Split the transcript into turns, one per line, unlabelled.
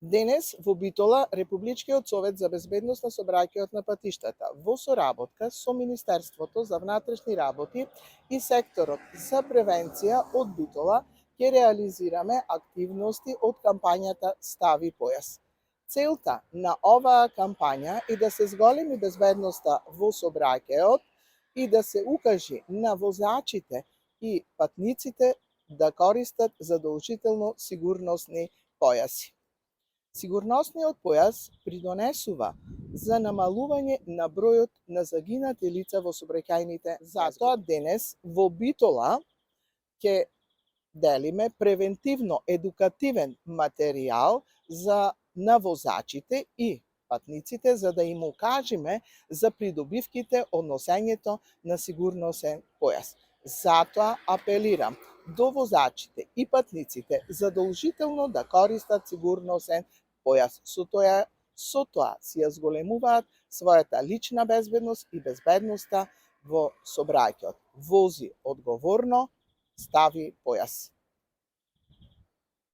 Денес во Битола Републичкиот совет за безбедност на сообраќајот на патиштата во соработка со Министерството за внатрешни работи и секторот за превенција од Битола ќе реализираме активности од кампањата Стави појас. Целта на оваа кампања е да се зголеми безбедноста во сообраќајот и да се укажи на возачите и патниците да користат задолжително сигурносни појаси. Сигурносниот појас придонесува за намалување на бројот на загинати лица во сообраќајните. Затоа денес во Битола ќе делиме превентивно едукативен материјал на возачите и патниците за да им укажеме за придобивките од носењето на сигурносен појас. Затоа апелирам до возачите и патниците задолжително да користат сигурносен појас. Со тоа си ја зголемуваат својата лична безбедност и безбедноста во сообраќајот. Вози одговорно, стави појас.